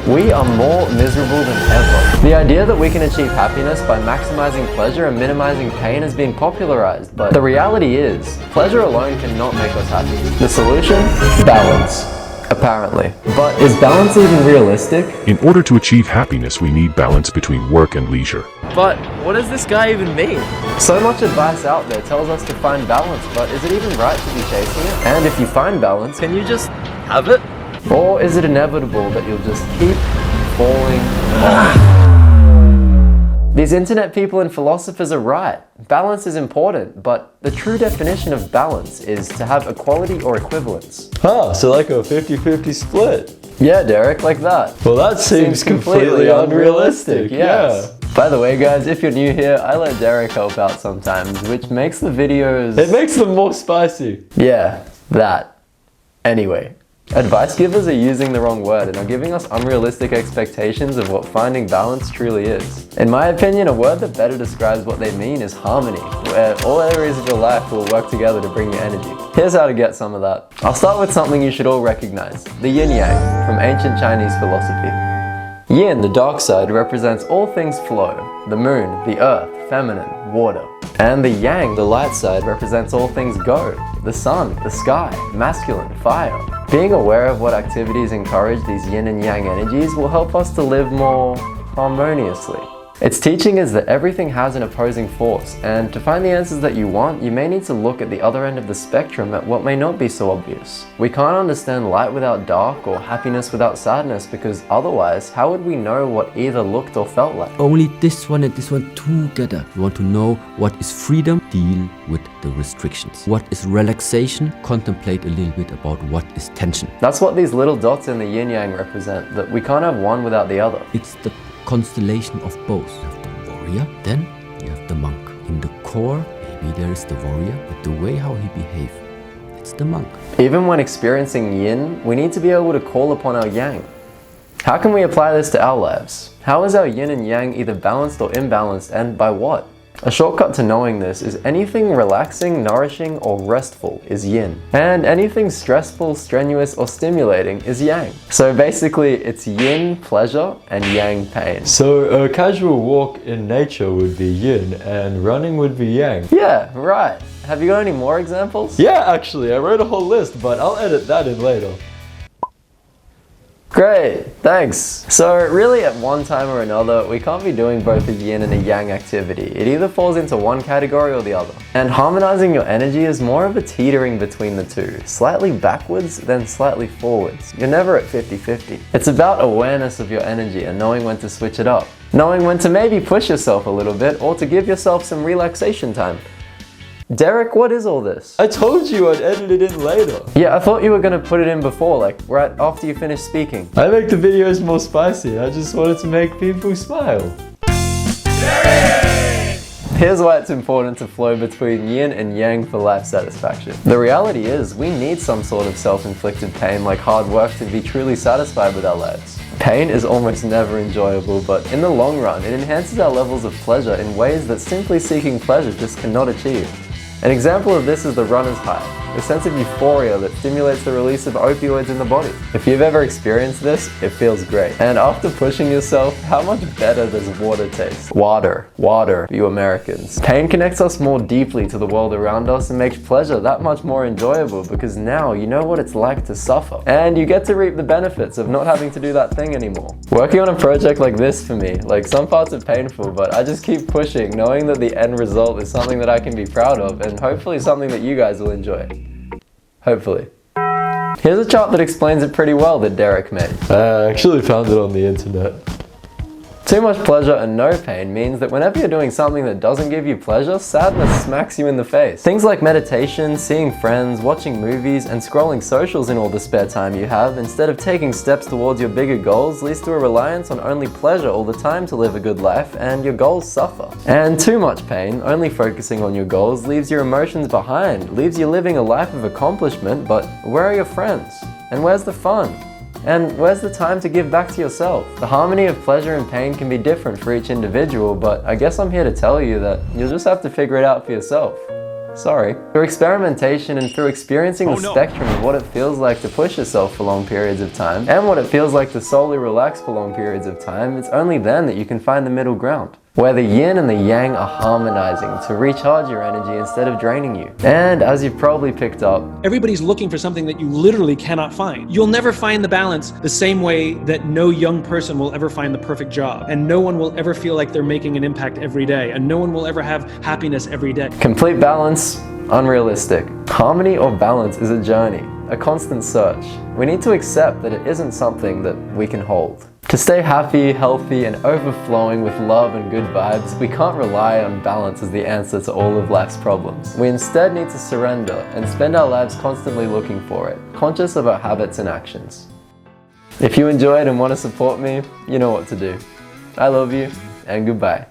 we are more miserable than ever. The idea that we can achieve happiness by maximizing pleasure and minimizing pain has been popularized, but the reality is, pleasure alone cannot make us happy. The solution? Balance. Apparently. But is balance even realistic? In order to achieve happiness, we need balance between work and leisure. But what does this guy even mean? So much advice out there tells us to find balance, but is it even right to be chasing it? And if you find balance, can you just have it? Or is it inevitable that you'll just keep falling off? These internet people and philosophers are right. Balance is important, but the true definition of balance is to have equality or equivalence. So like a 50-50 split. Yeah, Derek, like that. Well, that seems completely unrealistic. Yes. Yeah. By the way, guys, if you're new here, I let Derek help out sometimes, which makes the videos... It makes them more spicy. Yeah, that. Anyway. Advice givers are using the wrong word and are giving us unrealistic expectations of what finding balance truly is. In my opinion, a word that better describes what they mean is harmony, where all areas of your life will work together to bring you energy. Here's how to get some of that. I'll start with something you should all recognize, the yin-yang from ancient Chinese philosophy. Yin, the dark side, represents all things flow, the moon, the earth, feminine, water. And the yang, the light side, represents all things go, the sun, the sky, masculine, fire. Being aware of what activities encourage these yin and yang energies will help us to live more harmoniously. Its teaching is that everything has an opposing force, and to find the answers that you want, you may need to look at the other end of the spectrum at what may not be so obvious. We can't understand light without dark or happiness without sadness, because otherwise, how would we know what either looked or felt like? Only this one and this one together. You want to know what is freedom? Deal with the restrictions. What is relaxation? Contemplate a little bit about what is tension. That's what these little dots in the yin-yang represent, that we can't have one without the other. It's the constellation of both. You have the warrior, then you have the monk. In the core, maybe there is the warrior, but the way how he behaves, it's the monk. Even when experiencing yin, we need to be able to call upon our yang. How can we apply this to our lives? How is our yin and yang either balanced or imbalanced, and by what? A shortcut to knowing this is anything relaxing, nourishing, or restful is yin. And anything stressful, strenuous, or stimulating is yang. So basically, it's yin pleasure and yang pain. So a casual walk in nature would be yin and running would be yang. Yeah, right. Have you got any more examples? Yeah, actually, I wrote a whole list, but I'll edit that in later. Great, thanks. So really at one time or another, we can't be doing both a yin and a yang activity. It either falls into one category or the other. And harmonizing your energy is more of a teetering between the two. Slightly backwards, then slightly forwards. You're never at 50-50. It's about awareness of your energy and knowing when to switch it up. Knowing when to maybe push yourself a little bit or to give yourself some relaxation time. Derek, what is all this? I told you I'd edit it in later. Yeah, I thought you were gonna put it in before, like right after you finish speaking. I make the videos more spicy. I just wanted to make people smile. Derek! Here's why it's important to flow between yin and yang for life satisfaction. The reality is, we need some sort of self-inflicted pain like hard work to be truly satisfied with our lives. Pain is almost never enjoyable, but in the long run, it enhances our levels of pleasure in ways that simply seeking pleasure just cannot achieve. An example of this is the runner's high, the sense of euphoria that stimulates the release of opioids in the body. If you've ever experienced this, it feels great. And after pushing yourself, how much better does water taste? Water, you Americans. Pain connects us more deeply to the world around us and makes pleasure that much more enjoyable because now you know what it's like to suffer. And you get to reap the benefits of not having to do that thing anymore. Working on a project like this for me, like some parts are painful, but I just keep pushing, knowing that the end result is something that I can be proud of and hopefully something that you guys will enjoy. Hopefully. Here's a chart that explains it pretty well that Derek made. I actually found it on the internet. Too much pleasure and no pain means that whenever you're doing something that doesn't give you pleasure, sadness smacks you in the face. Things like meditation, seeing friends, watching movies, and scrolling socials in all the spare time you have, instead of taking steps towards your bigger goals, leads to a reliance on only pleasure all the time to live a good life, and your goals suffer. And too much pain, only focusing on your goals, leaves your emotions behind, leaves you living a life of accomplishment, but where are your friends? And where's the fun? And where's the time to give back to yourself? The harmony of pleasure and pain can be different for each individual, but I guess I'm here to tell you that you'll just have to figure it out for yourself. Sorry. Through experimentation and through experiencing the spectrum of what it feels like to push yourself for long periods of time, and what it feels like to solely relax for long periods of time, it's only then that you can find the middle ground, where the yin and the yang are harmonizing to recharge your energy instead of draining you. And as you've probably picked up, everybody's looking for something that you literally cannot find. You'll never find the balance the same way that no young person will ever find the perfect job, and no one will ever feel like they're making an impact every day, and no one will ever have happiness every day. Complete balance, unrealistic. Harmony or balance is a journey, a constant search. We need to accept that it isn't something that we can hold. To stay happy, healthy, and overflowing with love and good vibes, we can't rely on balance as the answer to all of life's problems. We instead need to surrender and spend our lives constantly looking for it, conscious of our habits and actions. If you enjoyed and want to support me, you know what to do. I love you, and goodbye.